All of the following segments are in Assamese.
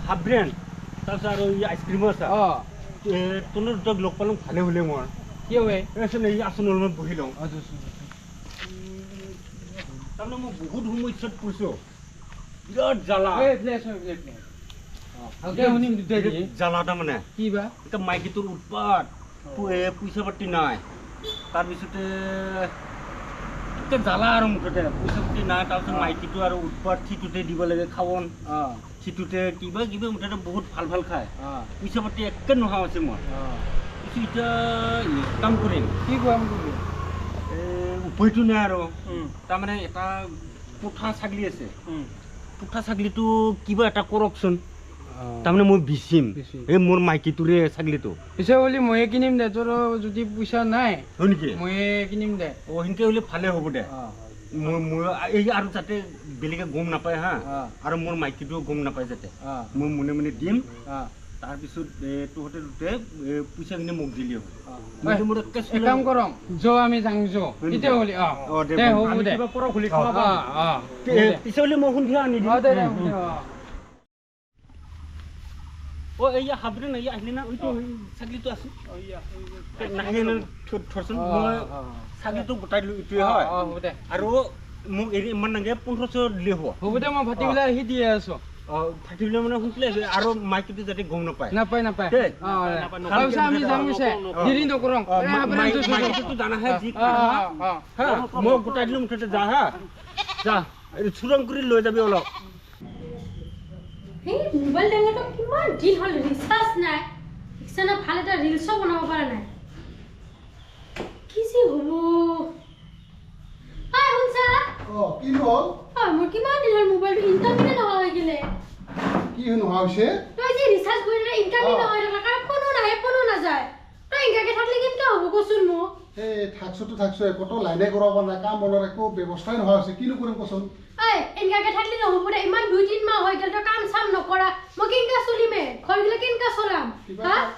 হাফ ব্ৰেণ্ড তাৰপিছত আৰু এই আইচক্ৰীমো আছে তোৰ তক লগ পালোঁ ভালে হ'লে মোৰ কি হয় এইচোন এই আচোন অলপমান বহি লওঁ তাৰমানে মই বহুত সমস্যাত পৰিছোঁ বিৰাট জ্বালা জ্বালা তাৰমানে কি বা এতিয়া মাইকীটোৰ উৎপাত পইচা পাতি নাই তাৰপিছতে এতিয়া জ্বালা আৰু মুঠতে পইচা পাতি নাই তাৰপিছত মাইকীটো আৰু উৎপাত সিটোতে দিব লাগে খাৱন সিটোতে কিবা কিবি মুঠতে বহুত ভাল ভাল খায় পইচা পাতি একে নোহোৱা হৈছে মই এতিয়া কাম কৰিম কি কাম কৰিবি উপায়টো নাই আৰু তাৰমানে এটা পুঠা ছাগলী আছে পুঠা ছাগলীটো কিবা এটা কৰকচোন তাৰমানে মই বিচিম এই মোৰ মাইকীটোৰে ছাগলীটো পিছে বুলি ময়ে কিনিম দে তোৰ যদি পইচা নাই হয় নেকি ময়ে কিনিম দে সেনেকে হ'লে ভালে হ'ব দে মই এই আৰু যাতে বেলেগে গম নাপায় হা আৰু মোৰ মাইকীটোও গম নাপায় যাতে মই মনে মনে দিম তাৰপিছত তহঁতে দুটাই পইচাখিনি মোক দিলেই হ'ল কাম কৰম য আমি যাং য কেতিয়া হ'লি দে হ'ব দে পিছে হ'লে মই সন্ধিয়া আনি দিম এইয়া হাবৰে নাই আহিলে না ওইটো ছাগলীটো আছে নাহে ধৰচোন মই ছাগলীটো গোটাই দিলোঁ এইটোৱে হয় আৰু মোক এৰি ইমান নাগে 1500 দিলে হ'ব দে মই ভাটিবেলা আহি দিয়ে আছোঁ থাকিলে মানে শুনছিলে আৰু মাইকীটো যাতে গম নাপায় নাপায় আমি যাম পিছে দেৰি নকৰোঁ মাইকীটো জানাহে যি মই গোটাই দিলোঁ মুঠতে যা হা যা চুৰং কৰি লৈ যাবি অলপ এই মোবাইল ডাঙৰটো কিমান দিন হ'ল ৰিচাৰ্জ নাই ইচ্ছা ভাল এটা ৰিলছো বনাব পৰা নাই কি যে হ'ব শুনছা কি হ'ল মোৰ কিমান দিন হ'ল মোবাইলটো ইণ্টাৰনেটে নোহোৱা হৈ গ'লে কি নোহোৱা হৈছে তই যে ৰিচাৰ্জ কৰিলে ইণ্টাৰনেট নহয় কাৰণ ফোনো নাহে ফোনো নাযায় তই এনেকৈ থাকিলে কেনেকৈ হ'ব কচোন মোক এই থাকছো কত লাইনে কৰাব নাই কাম বনৰ একো ব্যৱস্থাই নোহোৱা হৈছে কিনো কৰিম কচোন এনেকৈ থাকিলে নহ'ব দে ইমান 2-3 মাহ হৈ গ'ল তই কাম চাম নকৰা মই কেনেকৈ চলিমে ঘৰগিলা কেনেকৈ চলাম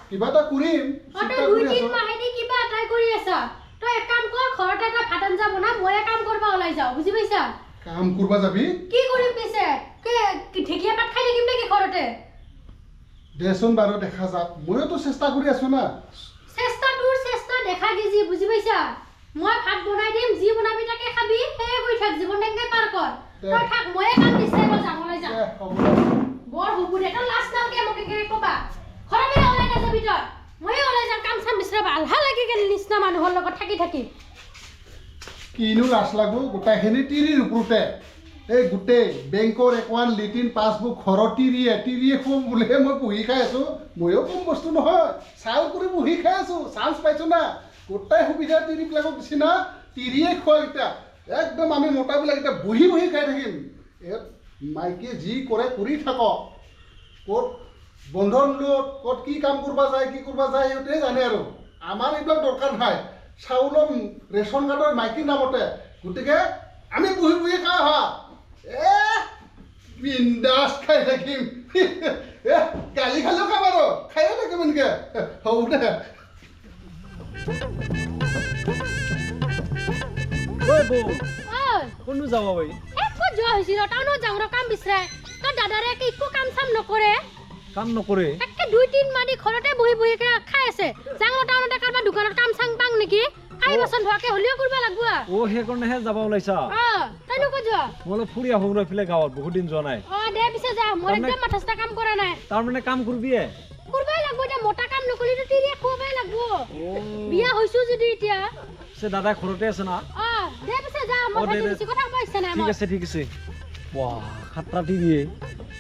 কিবা এটা কৰিম তই 2-3 মাহেদি কিবা এটাই কৰি আছা তই এক কাম কৰ ঘৰতে এটা ভাত আঞ্জা বনা ময়ে কাম কৰিব ওলাই যাওঁ বুজি পাইছা কাম কৰবা যাবি কি কৰিম পিছে ঢেকীয়া পাত খাই থাকিম নেকি ঘৰতে দেচোন বাৰু দেখা যাওক ময়োতো চেষ্টা কৰি আছো না চেষ্টা দেখা দিছি বুজি পাইছা মই ভাত বনাই দিম যি বনাবি তাকে খাবি সেই কৰি থাক জীৱন তেনেকে পাৰ কৰ তই থাক ময়ে কাম বিচাৰিব যাম ওলাই যাম বৰ হুবুৰে তই লাষ্ট নালকে মোক কি কবা ঘৰতে ওলাই নাযাবি তই ময়ে ওলাই যাম কাম চাম বিচাৰিব আলহা লাগি গেল নিচিনা মানুহৰ লগত থাকি কিনো লাজ লাগব গোটাইখিনি তিৰিৰ ওপৰতে এই গোটেই বেংকৰ একাউণ্ট লেট্ৰিন পাছবুক ঘৰৰ তিৰিয়ে খুব বোলে মই বহি খাই আছোঁ ময়ো কম বস্তু নহয় চাউল কৰি বহি খাই আছোঁ চান্স পাইছোঁ না গোটাই সুবিধা তিৰিবিলাকক দিছি না তিৰিয়ে খোৱা এতিয়া একদম আমি মতাবিলাক এতিয়া বহি খাই থাকিম মাইকীয়ে যি কৰে কৰি থাকক ক'ত বন্ধন লোট ক'ত কি কাম কৰিব যায় সিহঁতে জানে আৰু আমাৰ এইবিলাক দৰকাৰ নাই চাউলৰ ৰেচন কাৰ্ডৰ মাইকীৰ নামতে গতিকে আমি বহি খাওঁ হা বিন্দাছ খাই থাকিম গালি খালেও খাম আৰু খায়ো থাকিম এনেকে হ'ব দে কোনটো যাব বৈ ক'ত যোৱা হৈছিল টাউনত যাওঁ কাম বিচাৰে তোৰ দাদাৰে একো কাম চাম নকৰে একে 2-3 মাহ দি ঘৰতে বহি খাই আছে যাওঁ টাউনতে কাৰোবাৰ দোকানত কাম চাং পাং নেকি খাই বাচন ধোৱাকে হ'লেও কৰিব লাগব সেইকাৰণেহে যাব ওলাইছা তই নো ক'ত যোৱা মই ফুৰি আহোঁ ৰৈফালে গাঁৱত বহুত দিন যোৱা নাই দে পিছে যা মোৰ একদম মাথাচটা কাম কৰা নাই তাৰমানে কাম কৰিবিয়ে কৰিবই লাগব এতিয়া মোটা কাম নকৰিলে তিৰিয়ে খুৱাবই লাগব বিয়া হৈছো যদি এতিয়া দাদা ঘৰতে আছে না দে পিছে যা মই বেছি কথা ক'ব ইচ্ছা নাই ঠিক আছে বাহ খাটৰা তিৰিয়ে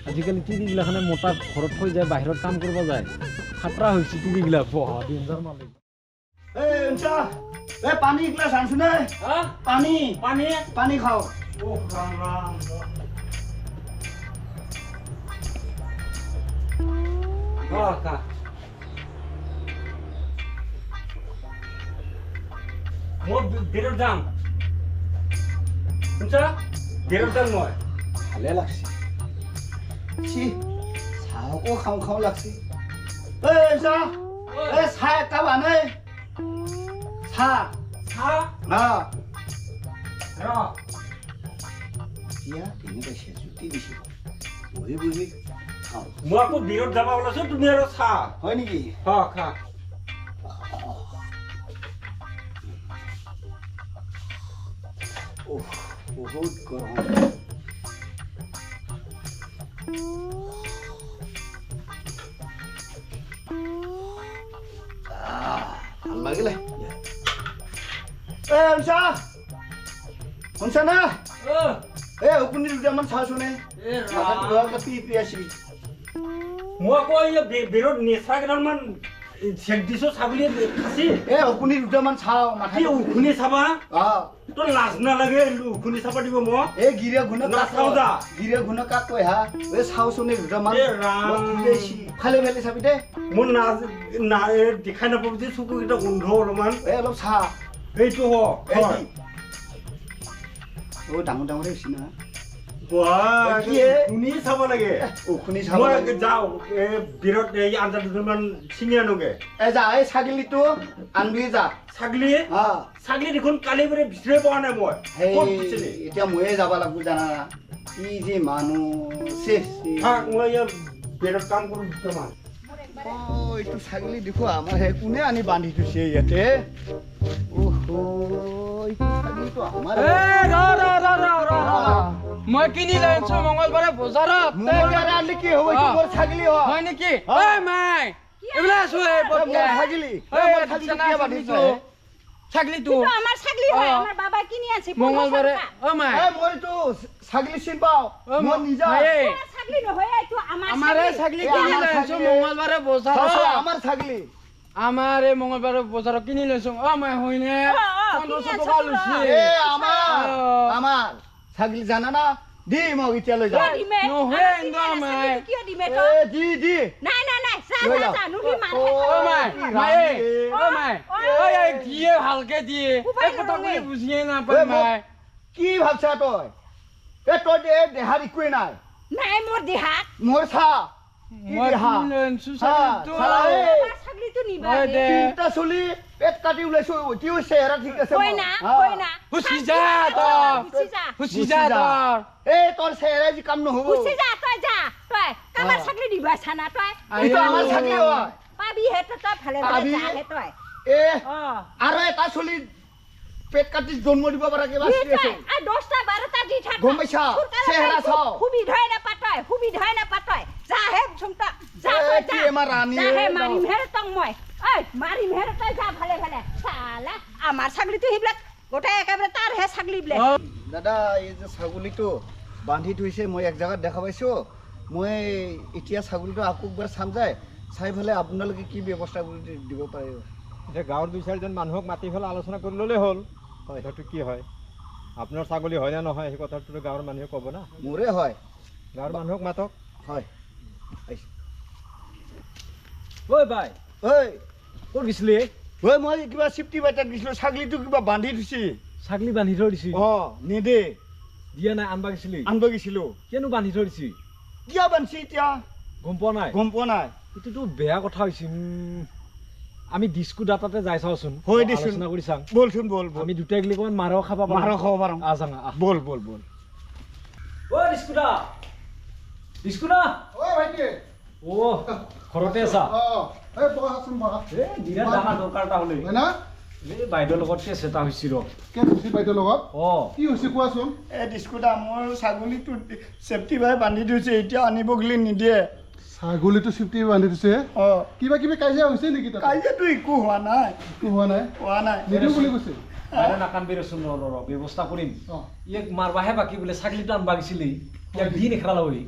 আজিকালি তিৰিগিলাখনে মোটা ঘৰত থৈ যায় বাহিৰত কাম কৰিব যায় খাটৰা হৈছে তিৰিগিলা বাহ ডেঞ্জাৰ মালিক পানী গ্লাছ আনছো নে পানী খাও মই দেৰত যাম শুনছা দেৰত যাম মই ভালে লাগছে চাহকো খাওঁ লাগছে চাহ একাপ আনে চাহ এতিয়া তেনেকৈ জুতি দিছে বহি মই আকৌ বিৰত যাব ওলাইছো তুমি আৰু চা হয় নেকি খা খা বহুত গৰম ভাল লাগিলে শুনছা না শুনি দুটামান চাচোনে মই আকৌ এই বিৰত নেচা কেইডালমান চেক দিছো ছাগলীয়ে খাচি শুনি দুটামান চাও কি উখুনি চাবা তোৰ লাজ নালাগে উখুনি চাবা দিব মই এই গিৰে ঘুনে নাচাও যা গিৰে ঘুনে কাক কয় হা এই চাওচোনে দুটামান খালে মেলি চাবি দে মোৰ দেখাই নাপাব যে চকুকেইটা গোন্ধ অলপমান এই অলপ চা সেইটো ডাঙৰ ডাঙৰ হৈছে না শুনি চাব লাগে শুনি চাব মই লাগে যাওঁ বিৰত এই আঞ্জা দুজনমান ছিঙি আনোগে যা এই ছাগলীটো আনবি যা ছাগলী ছাগলী দেখোন কালি বোলে বিচাৰি পোৱা নাই মই ক'ত দিছিলি এতিয়া ময়ে যাব লাগিব জানা ই যে মানুহ থাক মই ইয়াৰ বিৰত কাম কৰোঁ দুটামান এইটো ছাগলী দেখো আমাৰ হে কোনে আনি বান্ধি থৈছে ইয়াতে ছাগলীটো আমাৰ মই কিনি লৈ আনিছো মংগলবাৰে বজাৰত মঙ্গলবাৰে আনলি কি হ'ব এইটো মোৰ ছাগলী হয় নেকি মাই এইবিলাক আছো ছাগলী বান্ধিছো ছাগলীটো আমাৰ ছাগলী হয় আমাৰ বাবা কিনি আনছে মংগলবাৰে মাই মইতো ছাগলী চিন পাওঁ মই নিজা ছাগলী নহয় এইটো আমাৰে ছাগলী কিনি লৈ আনিছো মংগলবাৰে বজাৰত আমাৰ ছাগলী আমাৰ এই মংগলবাৰে বজাৰত কিনি লৈছো মাই হয়নে 1500 টকা লৈছে আমাৰ ছাগলী জানা না দি মোক এতিয়া লৈ যা কিয় দিমে দি নাই নাই নাই যা নুলি দিয়ে ভালকে দিয়ে বুজিয়ে নাপায় মাই কি ভাবছা তই তই দেহাত একোৱে নাই নাই মোৰ দেহাত মোৰ চা মই কিনি লৈ আনিছো ছাগলীটো নিবা তিনটা চলি পেট কাটি ওলাইছো এতিয়াও চেহেৰা ঠিক আছে হয় না হুচি যা তোৰ এই তোৰ চেহেৰা যি কাম নহব হুচি যা তই কামাৰ ছাগলী দিবা ছানা তই এইটো আমাৰ ছাগলী হয় পাবি হে তই ভালে ভালে যা হে তই আৰু এটা চলি পেট কাটি জন্ম দিব পৰা কিবা আছে 10টা 12টা দি থাক গম পাইছা চেহেৰা চাও সুবিধাই নাপাতই যা হে চমটা যা কি আমাৰ ৰাণী যা হে মাৰিম হে তং মই মাৰিম হে তই যা ভালে ভালে সালা আমাৰ ছাগলীটো হিবিলাক গোটাই একেবাৰে তাৰ হে ছাগলী বিলাক দাদা এই যে ছাগলীটো বান্ধি থৈছে মই এক জাগাত দেখা পাইছো মই এতিয়া ছাগলীটো আকৌ একবাৰ চাম যায় চাই ফেলে আপোনালোকে কি ব্যৱস্থা কৰি দিব পাৰে এতিয়া গাঁৱৰ 2-4জন মানুহক মাতি পেলাই আলোচনা কৰি ল'লে হ'ল কথাটো কি হয় আপোনাৰ ছাগলী হয় নে নহয় সেই কথাটো গাঁৱৰ মানুহে ক'ব না মোৰে হয় গাঁৱৰ মানুহক মাতক হয় ঐ বাই ক'ত গৈছিলি মই কিবা চিফটি বাইটাত গৈছিলো ছাগলীটো কিবা বান্ধি থৈছি ছাগলী বান্ধি থৈ দিছি নেদে দিয়া নাই আনবা গৈছিলি আনব গৈছিলো কিয়নো বান্ধি থৈ দিছি কিয় বান্ধছি এতিয়া গম পোৱা নাই এইটোতো বেয়া কথা হৈছে আমি ডিস্কো ডাটাতে যাই চাওচোন হয় দিছোন আলোচনা কৰি চাম বলচোন বল আমি দুটাই গলি কোন মাৰো খাবা পাৰো আজাঙা বল ঐ ডিস্কুটা ঐ ভাইটি ও ঘৰতে আছা এই বহাচোন বহা বিৰাট ডাঙৰ দৰকাৰ এটা হ'লে হয় না এই বাইদেউৰ লগত কেছ এটা হৈছিল কে খুচি বাইদেউৰ লগত কি হৈছে কোৱাচোন ডিস্কুটা মোৰ ছাগলীটো চেফটি ভাই বান্ধি থৈছে এতিয়া আনিব গ'লে নিদিয়ে ছাগলীটো চিফটি বান্ধি থৈছে কিবা কিবি কাজিয়া হৈছে নেকি কাজিয়াটো একো হোৱা নাই নিদিওঁ বুলি কৈছে বাইদেউ নাকান্দিবি ৰচোন ব্যৱস্থা কৰিম ইয়াক মাৰবাহে বাকী বোলে ছাগলীটো আনবা গৈছিলি ইয়াক দি নেখেৰালা হৈ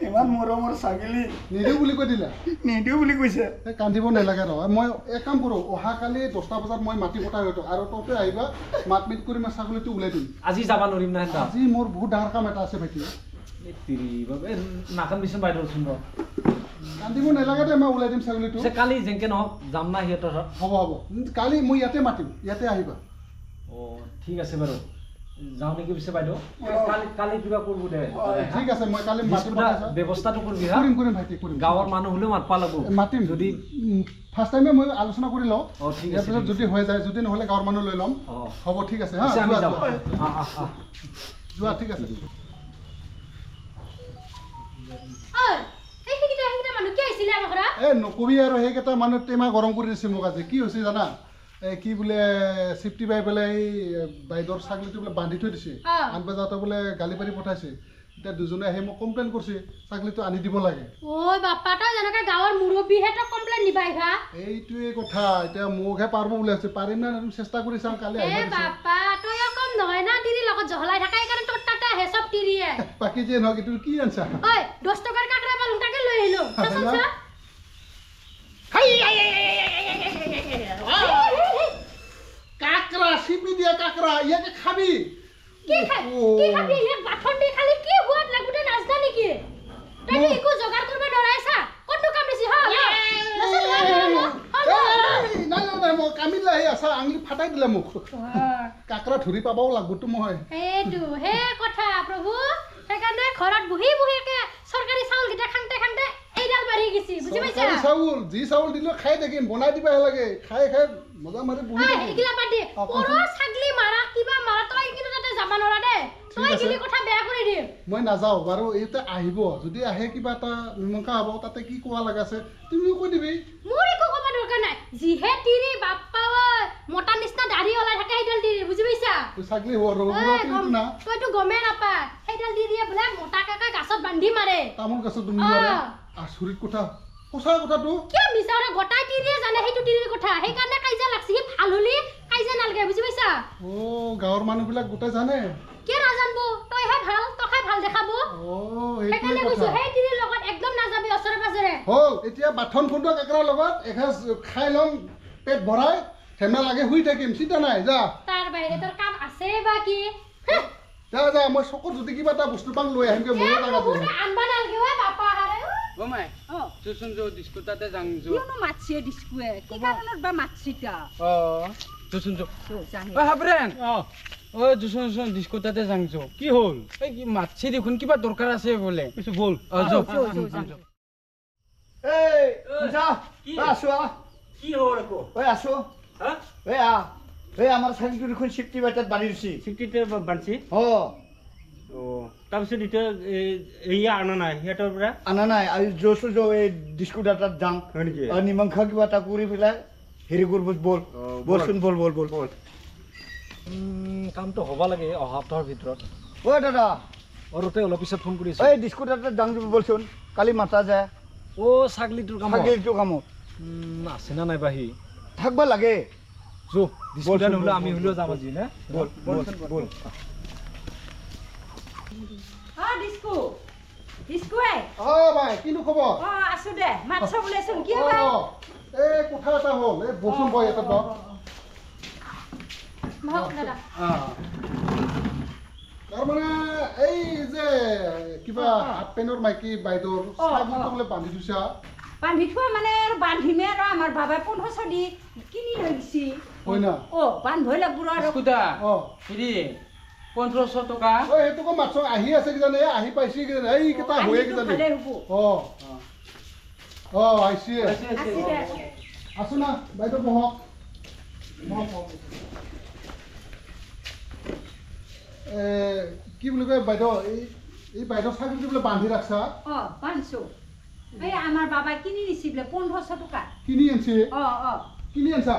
ইমান মৰমৰ ছাগলী নিদিওঁ বুলি কৈ দিলা নিদিওঁ বুলি কৈছে কান্দিব নালাগে ৰ মই এক কাম কৰোঁ অহাকালি 10টা বজাত মই মাটি পঠাই হয়তো আৰু তহঁতে আহিবা মাত মিট কৰি মই ছাগলীটো ওলাই দিম আজি যাবা নোৱাৰিম না হেঁতা আজি মোৰ বহুত ডাঙৰ কাম এটা আছে ভাইটি নাকান্দিচোন বাইদেউ ৰচোন কান্দিব নালাগে দে মই ওলাই দিম ছাগলীটো কালি যেনেকে নহওক যাম না সিহঁতৰ হ'ব কালি মই ইয়াতে মাতিম ইয়াতে আহিবা ঠিক আছে বাৰু যাওঁ নেকি পিছে বাইদেউ কালি কিবা কৰিব দে ঠিক আছে মই কালি মাতিম ব্যৱস্থাটো কৰিবি কৰিম ভাইটি কৰিম গাঁৱৰ মানুহ হ'লেও মাতবা লাগব মাতিম যদি ফাৰ্ষ্ট টাইমে মই আলোচনা কৰি লওঁ ঠিক ইয়াৰ আছে পিছত যদি হৈ যায় যদি নহ'লে গাঁৱৰ মানুহ লৈ ল'ম হ'ব ঠিক আছে হা আমি যাওঁ যোৱা ঠিক আছে আহিছিলে আমাৰ ঘৰত নকবি আৰু সেইকেইটা মানুহ টেমা গৰম কৰি দিছে মোক আজি কি হৈছে জানা কি বোলে চিফটি বাই পেলাই এই বাইদেউৰ ছাগলীটো বোলে বান্ধি থৈ দিছে আনবা যাওঁতে বোলে গালি পাৰি পঠাইছে এতিয়া দুজনে আহি মোক কমপ্লেইন কৰিছে ছাগলীটো আনি দিব লাগে ঐ বাপ্পা তই যেনেকৈ গাঁৱৰ মুৰব্বীহে তই কমপ্লেইন দিবা আহিবা এইটোৱে কথা এতিয়া মোকহে পাৰিব বুলি আছে পাৰিম না চেষ্টা কৰি চাম কালি আহিব বাপ্পা তই কম নহয় না তিৰি লগত জহলাই থকা সেইকাৰণে তোৰ তাতে আহে চব তিৰিয়ে বাকী যে নহওক এইটো কি আনছা ঐ 10 টকাৰ কাকৰা পালোঁ তাকে লৈ আহিলোঁ কাকৰা চিপি দিয়া কাকৰা ইয়াকে খাবি কি খাবি ইয়াক বাথন দি খালি কি হোৱাত লাগোতে নাজনা নেকি তই একো যোগাৰ কৰিব নোৱাৰাইছা কোনটো কাম দিছি হ নাই মই কামিলা আহি আছা আঙুলি ফাটাই দিলে মোক কাকৰা ধৰি পাবও লাগবতো মই এইটো হে কথা প্ৰভু সেইকাৰণে ঘৰত বহি বহিকে চৰকাৰী চাউলকেইটা খাংতে খাংতে এইডাল বাঢ়ি গেছি বুজি পাইছা চাউল যি চাউল দিলেও খাই থাকিম বনাই দিবা লাগে খাই মজা মাৰি বহি থাকিম এইগিলা পাতি পৰৰ ছাগলী মাৰা কিবা মাৰা তই কিন্তু তাতে যাব নোৱাৰা দে তই এইগিলি কথা বেয়া কৰি দিম মই নাযাওঁ বাৰু এইতে আহিব যদি আহে কিবা এটা মীমাংসা হ'ব তাতে কি কোৱা লগা আছে তুমিও কৈ দিবি মোৰ একো ক'ব দৰকাৰ নাই যিহে তিৰি বাপ্পা মতা নিচিনা দাঢ়ি ওলাই থাকে সেইডাল তিৰি বুজি পাইছা ছাগলী হোৱা না তইতো গমেই নাপা সেইডাল তিৰিয়ে বোলে মতা কাকা গাছত বান্ধি মাৰে তামোল গছত তুমি মাৰে আচৰিত কথা সঁচা কথাটো কিয় মিছাৰে গোটাই তিৰিয়ে জানে সেইটো তিৰিৰ কথা সেইকাৰণে কাইজা লাগছি সি ভাল হলি কাইজা নালগে বুজি পাইছা গাঁৱৰ মানুহবিলাক গোটাই জানে কিয় নাজানব তইহে ভাল তকে ভাল দেখাব সেইকাৰণে কৈছো সেই তিৰিৰ লগত একদম নাযাবি ওচৰে পাজৰে হ'ল এতিয়া বাথন খুন্দা কাকৰাৰ লগত এসাঁজ খাই ল'ম পেট ভৰাই ঠেমা লাগে শুই থাকিম চিন্তা নাই যা তাৰ বাহিৰে তোৰ কাম আছে বা কি যা মই চকুত যদি কিবা এটা বস্তু পাং লৈ আহিমগে ময়ো আনবা নালগে ঐ বাপা হাৰে গমাই চোন যো ডিস্কোটাতে যাং যো কিয়নো মাতছে ডিস্কুৱে কি কাৰণত বা মাতছিটা চোন যো ঐ হাবৰেন ঐ চোন ডিস্কোটাতে যাং যো কি হ'ল এই কি মাতছি দেখোন কিবা দৰকাৰ আছে বোলে কিছু বল যো এই পূজা আছো কি হ'ল আকৌ ঐ আছো হা এই আমাৰ ছাগলীটো দেখোন চিফটি বাইটাত বান্ধি দিছি চিফটিতে বান্ধছি তাৰপিছত এতিয়া এয়া অনা নাই সিহঁতৰ পৰা আনা নাই আজি জোছো যো এই ডিস্কুট এটাত যাম হয় নেকি নিমংসা কিবা এটা কৰি পেলাই হেৰি কৰিব বল বলচোন বল কামটো হ'ব লাগে অহা সপ্তাহৰ ভিতৰত ঐ দাদা অৰুতে অলপ পিছত ফোন কৰিছোঁ এই ডিস্কুট এটাত যাম বলচোন কালি মাতা যায় ছাগলীটোৰ কাম ছাগলীটো কামত আছে না নাই বাহি থাকবা লাগে যো ডিস্কোটা নহ'লে আমি হ'লেও যাম আজি না বল ডিস্কু ডিস্কুৱে ভাই কিনো খবৰ আছো দে মাতছ বোলেচোন কি এই কথা এটা হ'ল এই বচোন বয় এটা বহ দাদা তাৰমানে এই যে কিবা হাফ পেণ্টৰ মাইকী বাইদেউৰ ছাগলীটো বোলে বান্ধি থৈছা বান্ধি থোৱা মানে আৰু বান্ধিমে আৰু আমাৰ বাবাই 1500 দি কিনি লৈ গৈছি হয় না বান্ধবই লাগব আৰু ডিস্কোটা হেৰি 1500 টকা সেইটোকো মাছ আহি আছে কিজানি আহি পাইছে কিজানি এইকেইটা হয়ে কিজানি ভালে হ'ব আহিছে আছো না বাইদেউ বহক কি বুলি কয় বাইদেউ এই বাইদেউ ছাগলীটো বোলে বান্ধি ৰাখছা বান্ধিছো এই আমাৰ বাবাই কিনি নিছি বোলে 1500 টকা কিনি আনছে কিনি আনছা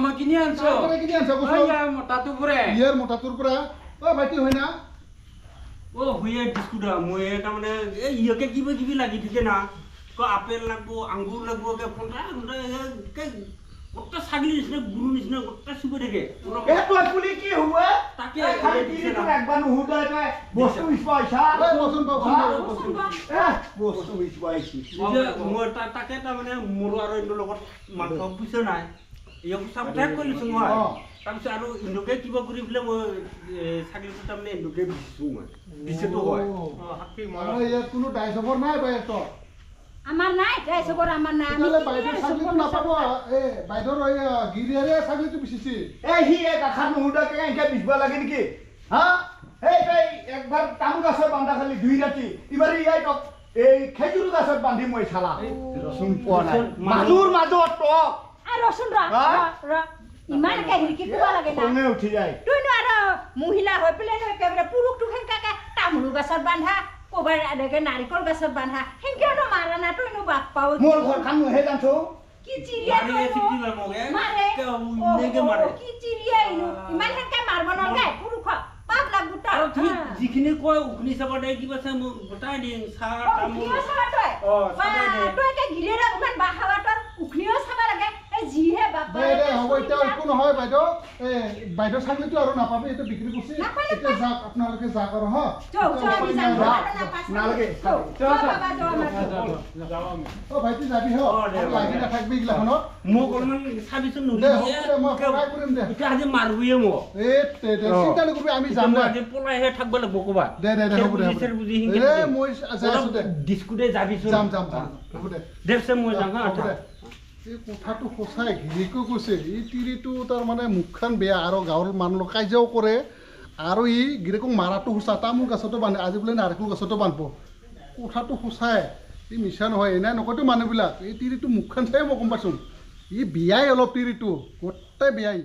মই কিনি আনছো কিনি আনছা মতাটো পৰে ইয়াৰ মোটাটোৰ পৰা ভাইটি হয় না হুয়ে ডিস্কুটা মই তাৰমানে এই ইয়কে কিবা কিবি লাগি থাকে না আপেল লাগব আঙ্গুৰ লাগব গোটেই ছাগলী নিচিনা গুৰু নিচিনা গোটেই চুপে থাকে কি হ'ব তাকে একবাৰ নুহুদাই তই বস্তু বিচবাইছা বস্তু বিচবাইছি মই তাকে তাৰমানে মোৰো আৰু ইন্দৰ লগত মাংস বুইছে নাই ইয়াক চাপঠাক কৰিছোঁ মই তাৰপিছত আৰু ইন্দুকে কিবা কৰি পেলাই মই ছাগলীটো তাৰমানে ইন্দুকে বিচিছোঁ মই বিচেতো হয় ইয়াত কোনো দায় খবৰ নাই বাইদেউ আমাৰ নাই তাই চবৰ আমাৰ নাই আমি বাইদেউ ছাগলীটো নাপাব বাইদেউৰ গিৰিয়াৰে ছাগলীটো বিচিছে সি কাষাৰ নুহুদাকে এনেকৈ বিচবা লাগে নেকি হা এই তই একবাৰ তামোল গাছত বান্ধা খালি 2 ৰাতি ইবাৰ ইয়াই তক এই খেজুৰ গাছত বান্ধি মই চালা ৰচুন পোৱা নাই মাজুৰ মাজত তক ৰচুন ইমান কাহিনী কি কোৱা লাগে না খঙে উঠি যায় তুইনো আৰু মহিলা হৈ পেলাই একেবাৰে পুৰুষটো সেনকাকে তামোল গাছত বান্ধা ক'বাৰ এনেকে নাৰিকল গাছত বান্ধা সেনকে মাৰা পাৰা নাই তইনো বাপ পাও মোৰ ঘৰখন মইহে জানছো কি চিৰিয়া মাৰে তইনো চিটি লমগে মাৰে নেকে মাৰে কি চিৰিয়া ইনো ইমান হেনকে মাৰব নালাগে পুৰুষ পাপ লাগু তাৰ আৰু ঠিক যিখিনি কয় উখনি চাব দে কিবা চাই মোক গোটাই দিম চাহ তামোল তই কে গিৰেৰা ইমান বাহাৱা তোৰ উখনিও চাব লাগে এই যিহে বাপ দে দে হ'ব এতিয়া একো নহয় বাইদেউ বাইদেউ ছাগলীটো আৰু নাপাবি এইটো বিক্ৰী কৰিছে এতিয়া যাওক আপোনালোকে যাওক আৰু হা নালাগে ভাইটি যাবি হ লাগি নাথাকবি এইগিলাখনত মোক অলপমান চাবিচোন দে হ'ব দে মই সহায় কৰিম দে এতিয়া আজি মাৰবয়ে মোক চিন্তা নকৰিবি আমি যাম দে আজি পলাইহে থাকিব লাগিব ক'বা দে দে দে হ'ব দে মই যাই আছো দে ডিস্কুটে যাবিচোন যাম যাম যাম হ'ব দে দেৱছে মই যাম হ'ব দে এই কথাটো সঁচাই ঘিৰিকো কৈছে এই তিৰিটো তাৰমানে মুখখন বেয়া আৰু গাঁৱৰ মানুহ কাজিয়াও কৰে আৰু ই গিৰিকক মাৰাটো সঁচা তামোল গছতো বান্ধে আজি বোলে নাৰিকল গছতো বান্ধিব কথাটো সঁচাই ই মিছা নহয় এনে নকয়তো মানুহবিলাক এই তিৰিটো মুখখন চাই মই গম পাইছোঁ ই বিয়াই অলপ তিৰিটো গোটেই বিয়াই